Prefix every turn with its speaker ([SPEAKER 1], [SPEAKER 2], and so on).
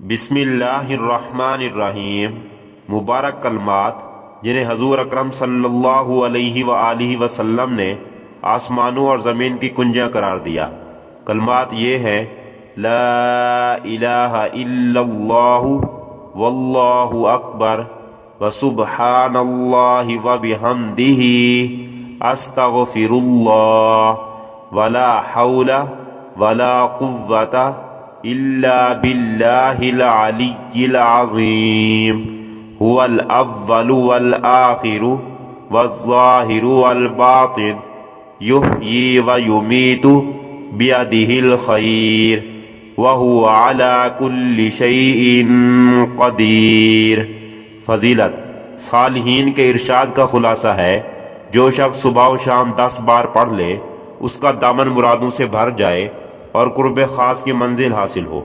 [SPEAKER 1] बिस्मिल्लाहिर्रहमानिर्रहीम। मुबारक कलमात जिन्हें हजूर अकरम सल्लल्लाहु अलैहि व आलिहि वसल्लम ने आसमानों और ज़मीन की कुंजियाँ करार दिया। कलमात ये हैं, ला इलाहा इल्लल्लाहु वल्लाहु अकबर व सुब्हानल्लाहि व बिहम्दिही अस्तगफिरुल्लाह वला हौला वला कुव्वता इल्ला बिल्लाहिल अलिय्यिल अज़ीम हुवल अव्वलु वल आखिरु वज़्ज़ाहिरु वल बातिन युहयी व युमीतु बियदिहिल खैर व हुवा अला कुल्लि शैइन क़दीर। फजीलत सालिहीन के इरशाद का खुलासा है, जो शख्स सुबह व शाम 10 बार पढ़ ले उसका दामन मुरादों से भर जाए और कुर्बे खास की मंजिल हासिल हो।